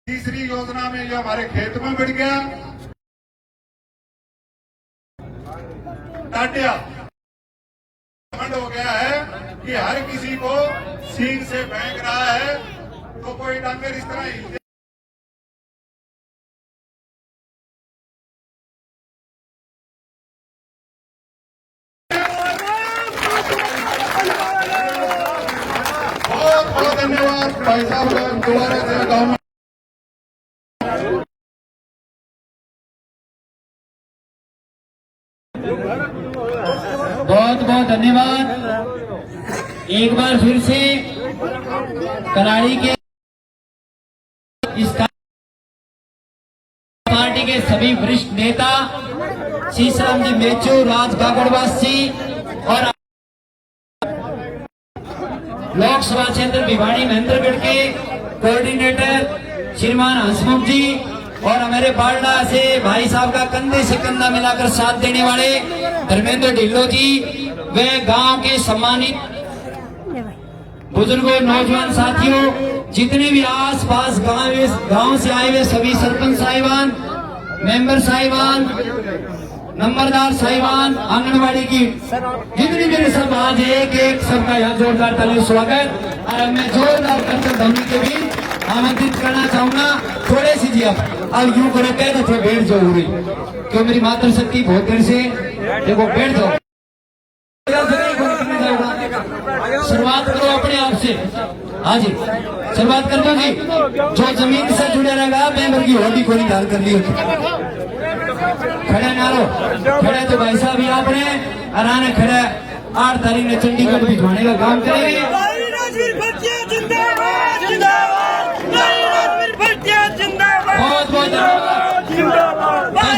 तीसरी योजना में ये हमारे खेत में बढ़ गया। टाटिया हो गया है कि हर किसी को सींग से फेंक रहा है, तो कोई डांगर इस तरह हिलते। बहुत बहुत धन्यवाद भाई साहब, दोबारा से गाँव। बहुत बहुत धन्यवाद। एक बार फिर से कराड़ी के इस पार्टी के सभी वरिष्ठ नेता शीशराम जी मेचू, राज गागड़वास जी और लोकसभा क्षेत्र भिवाड़ी महेंद्रगढ़ के कोऑर्डिनेटर श्रीमान हंसमुख जी और हमारे बारडा से भाई साहब का कंधे से कंधा मिलाकर साथ देने वाले धर्मेंद्र ढिल्लो जी, वे गांव के सम्मानित बुजुर्गों, नौजवान साथियों, जितने भी आस पास गांव से आए हुए सभी सरपंच साहिबान, मेंबर साहिबान, नंबरदार साहिबान, आंगनबाड़ी की जितनी मेरे सब आज एक सबका यहाँ जोरदार ताली स्वागत। और मैं जोरदार करते ध्वनि के बीच आमंत्रित करना चाहूंगा थोड़े सी जी अब यूं करो कह दो थोड़ा बैठ जाओ रही, क्यों मेरी मातृशक्ति बहुत देर से देखो बैठ जाओ। शुरुआत करो अपने आप से। हाँ जी शुरुआत कर दो जी। जो जमीन से जुड़े रहेगा मेंबर की होली को निकाल कर ली होती। खड़े नारो खड़े तो भाई साहब ही आपने आराने खड़े 8 तारीख ने चंडीगढ़ भिजवाने का काम करेंगे। बहुत बहुत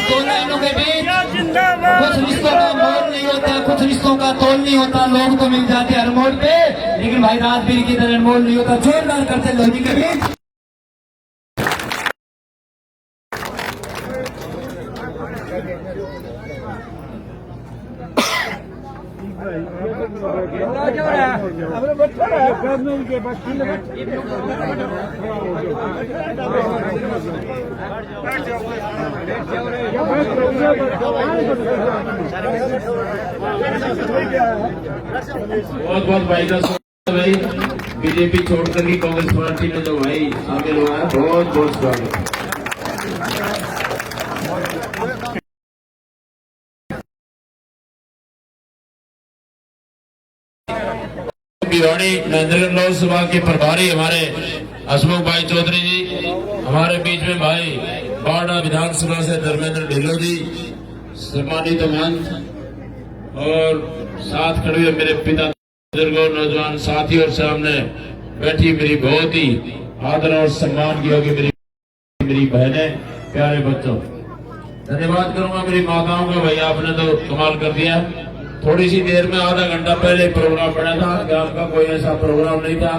दोनों लाइनों के बीच कुछ रिश्तों का मोल नहीं होता, कुछ रिश्तों का तोल नहीं होता। लोग तो मिल जाते हर मोड़ पे, लेकिन भाई राजवीर की तरह मोल नहीं होता। जोरदार करते लोनी के बीच। बहुत बहुत भाई का भाई बीजेपी छोड़कर ही कांग्रेस पार्टी में जो भाई आगे लोग आए, बहुत बहुत स्वागत। भिवाड़ी महेंद्रगढ़ लोकसभा के प्रभारी हमारे हसमुख भाई चौधरी जी, हमारे बीच में भाई बाड़ा विधानसभा से धर्मेंद्र ढिल्लो जी, सम्मानित मंच और साथ खड़े हुए मेरे पिता, बुजुर्गों, नौजवान साथी और सामने बैठी मेरी बहुत ही आदर और सम्मान की होगी मेरी बहनें, प्यारे बच्चों। धन्यवाद करूंगा मेरी माताओं का, भाई आपने तो कमाल कर दिया। थोड़ी सी देर में आधा घंटा पहले प्रोग्राम पड़ा था, गांव का कोई ऐसा प्रोग्राम नहीं था।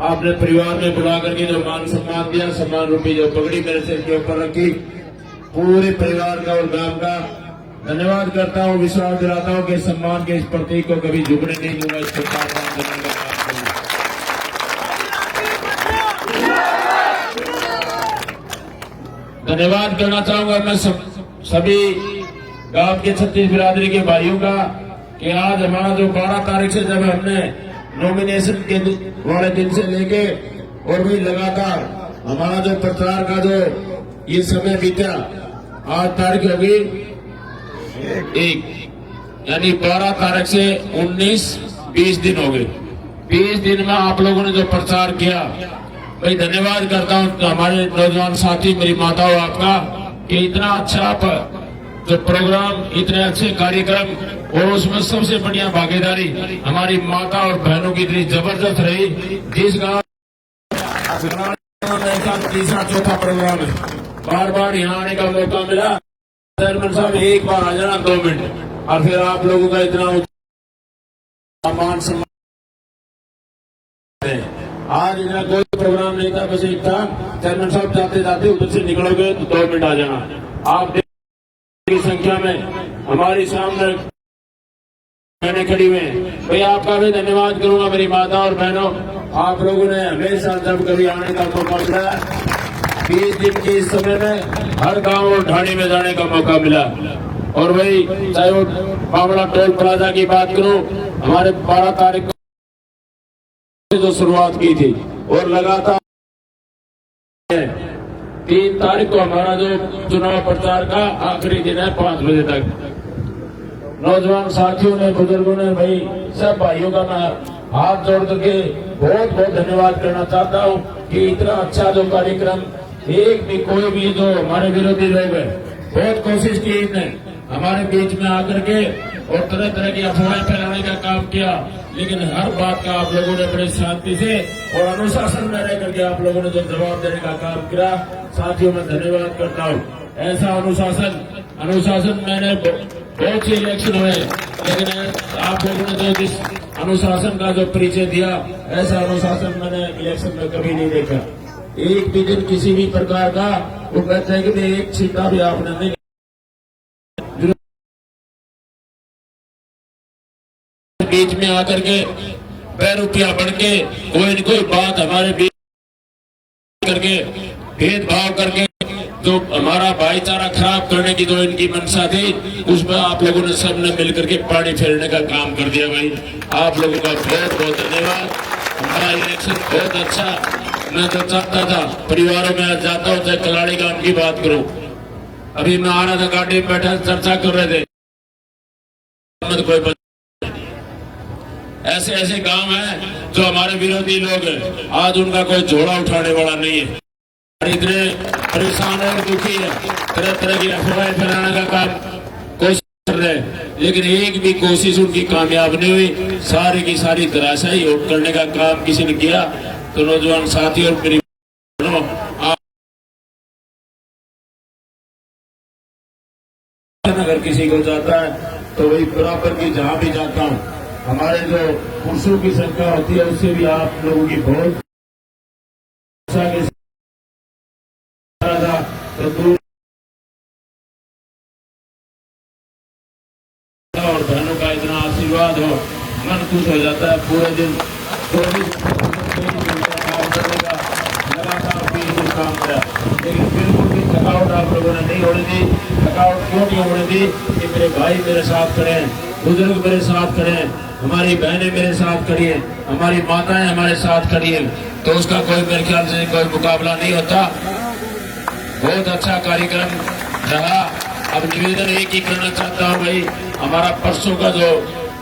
आपने परिवार में बुला करके जो मान सम्मान दिया, सम्मान रूपी जो पगड़ी मेरे सिर के ऊपर रखी, पूरे परिवार का और गांव का धन्यवाद करता हूँ। विश्वास दिलाता हूँ कि सम्मान के इस प्रतीक को कभी झुकने नहीं दूंगा। इसको धन्यवाद करना चाहूंगा मैं सभी गांव के 36 बिरादरी के भाइयों का कि आज हमारा जो 12 तारीख से जब हमने नॉमिनेशन के वाले दिन से लेके और भी लगातार हमारा जो प्रचार का जो ये समय बीता, आज तारीख होगी 1, यानी 12 तारीख से 19-20 दिन हो गए। 20 दिन में आप लोगों ने जो प्रचार किया, भाई धन्यवाद करता हूँ हमारे नौजवान साथी, मेरी माताओं आपका, कि इतना अच्छा जो प्रोग्राम, इतने अच्छे कार्यक्रम और उसमें सबसे बढ़िया भागीदारी हमारी माता और बहनों की इतनी जबरदस्त रही। जिस गांव तीसरा चौथा प्रोग्राम है, बार बार यहाँ आने का मौका मिला। चेयरमैन साहब एक बार आ जाना 2 मिनट, और फिर आप लोगों का इतना मान सम्मान। आज इतना कोई प्रोग्राम नहीं था, बस एक था चेयरमैन साहब जाते जाते उधर से निकलोगे तो 2 मिनट आ जाना। आप की संख्या में हमारी सामने मैंने खड़ी हुए, भाई आपका भी धन्यवाद करूंगा मेरी माता और बहनों। आप लोगों ने हमेशा जब कभी आने का मौका मिला 20 दिन के इस समय में हर गांव और ढाणी में जाने का मौका मिला। और वही चाहे वो बावड़ा टोल प्लाजा की बात करूं, हमारे 12 तारीख को जो शुरुआत की थी और लगातार 3 तारीख को हमारा जो चुनाव प्रचार का आखिरी दिन है 5 बजे तक। नौजवान साथियों ने, बुजुर्गों ने, भाई सब भाइयों का मैं हाथ जोड़ करके बहुत बहुत धन्यवाद करना चाहता हूँ कि इतना अच्छा जो कार्यक्रम, एक भी कोई भी जो हमारे विरोधी लोग हैं बहुत कोशिश की इसने हमारे बीच में आकर के और तरह तरह की अफवाहें फैलाने का काम किया, लेकिन हर बात का आप लोगों ने बड़े शांति से और अनुशासन में रह करके आप लोगों ने जो जवाब देने का काम किया, साथियों में धन्यवाद करता हूँ। ऐसा अनुशासन मैंने बहुत से इलेक्शन हुए, लेकिन आप लोगों ने जो जिस अनुशासन का जो परिचय दिया, ऐसा अनुशासन मैंने इलेक्शन में कभी नहीं देखा। एक भी दिन किसी भी प्रकार का वो कहते हैं कि एक छींटा भी आपने नहीं बीच में आकर के पैरुपिया बढ़ के कोई न कोई बात हमारे बीच करके भेदभाव करके जो हमारा भाईचारा खराब करने की जो इनकी मंशा थी, उसमें आप लोगों ने सबने मिलकर के पानी फेरने का काम कर दिया। भाई आप लोगों का बहुत बहुत धन्यवाद। हमारा इलेक्शन बहुत अच्छा, मैं तो चाहता था परिवारों में जाता हूँ, चाहे कलाड़ी गांव की बात करूं, अभी मैं आ रहा था गाड़ी में बैठा चर्चा कर रहे थे, कोई ऐसे ऐसे गांव हैं जो हमारे विरोधी लोग हैं, आज उनका कोई झोला उठाने वाला नहीं है, इतने परेशान और दुखी है, तरह तरह की अफवाहें फैलाने का काम कोशिश कर रहे हैं, लेकिन एक भी कोशिश उनकी कामयाब नहीं हुई। सारी की सारी धराशायी करने का काम किसी ने किया। तो नौजवान साथी और मेरी अगर किसी को जाता है तो वही बराबर की जहां भी जाता हूं, हमारे जो पुरुषों की संख्या होती है उससे भी आप लोगों की बहुत तो दूर और बहनों का इतना आशीर्वाद हो, मन खुश हो जाता है। पूरे दिन 24 काम करने का लगातार 20 दिन काम किया, लेकिन बिल्कुल भी थकावट आप लोगों ने नहीं होने दी। थकावट क्यों नहीं होने दी कि मेरे भाई मेरे साथ खड़े हैं, बुजुर्ग मेरे साथ खड़े हैं, हमारी बहनें मेरे साथ खड़ी हैं, हमारी माताएं हमारे साथ खड़ी हैं, तो उसका कोई मेरे ख्याल से कोई मुकाबला नहीं होता। बहुत अच्छा कार्यक्रम रहा। अब निवेदन एक ही करना चाहता हूँ भाई, हमारा परसों का जो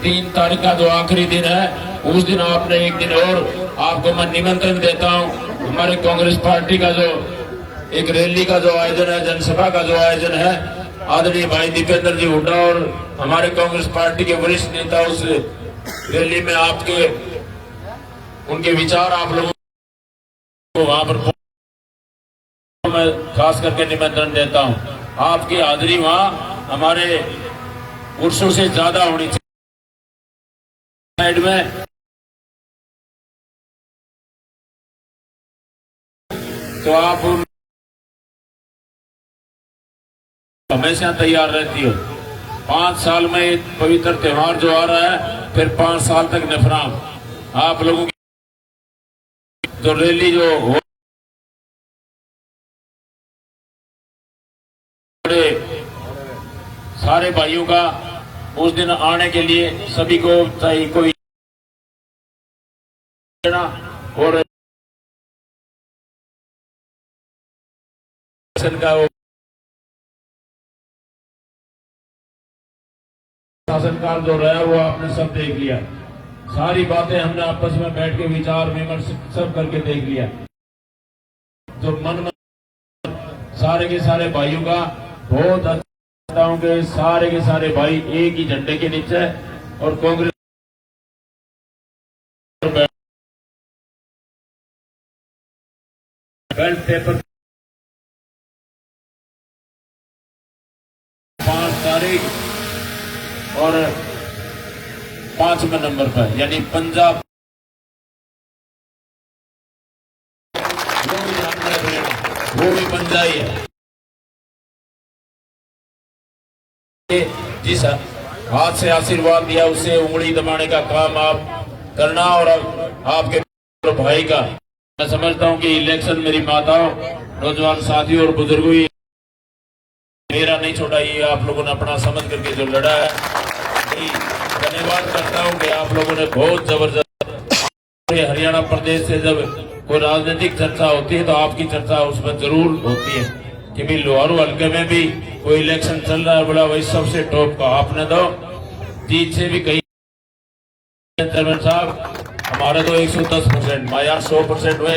3 तारीख का जो आखिरी दिन है, उस दिन आपने एक दिन और आपको मैं निमंत्रण देता हूँ। हमारे कांग्रेस पार्टी का जो एक रैली का जो आयोजन है, जनसभा का जो आयोजन है, आदरणीय भाई दीपेंद्र जी हुड्डा और हमारे कांग्रेस पार्टी के वरिष्ठ नेता उस रैली में आपके उनके विचार आप लोगों को वहां पर मैं खास करके निमंत्रण देता हूं। आपकी हाजिरी वहां हमारे पुरुषों से ज्यादा होनी चाहिए। साइड में तो आप हमेशा तैयार रहती हो। 5 साल में एक पवित्र त्योहार जो आ रहा है, फिर 5 साल तक नफराम आप लोगों की जो रैली जो हो सारे भाइयों का उस दिन आने के लिए सभी को चाहिए कोई और का शासनकाल जो रहा वो आपने सब देख लिया। सारी बातें हमने आपस में बैठ के विचार विमर्श सब करके देख लिया। जो मन में सारे के सारे भाइयों का बहुत अच्छा हूं कि सारे के सारे भाई एक ही झंडे के नीचे और कांग्रेस बैलेट पेपर 5 तारीख और 5वें नंबर पर यानी पंजाब वो भी पंजाबी है। जिस हाथ से आशीर्वाद दिया उससे उंगली दबाने का काम आप करना और आपके भाई का मैं समझता हूं कि इलेक्शन मेरी माताओं, नौजवान साथियों और बुजुर्गों ही मेरा नहीं छोड़ा, ये आप लोगों ने अपना समझ करके जो लड़ा है, धन्यवाद करता हूं कि आप लोगों ने बहुत जबरदस्त। हरियाणा प्रदेश से जब कोई राजनीतिक चर्चा होती है तो आपकी चर्चा उसमें जरूर होती है कि भाई लोहारू हल्के में भी कोई इलेक्शन चल रहा है, बोला वही सबसे टॉप का आपने तो जीत से भी कहीं चेयरमैन साहब हमारे तो 110%, मैं 100% हुए।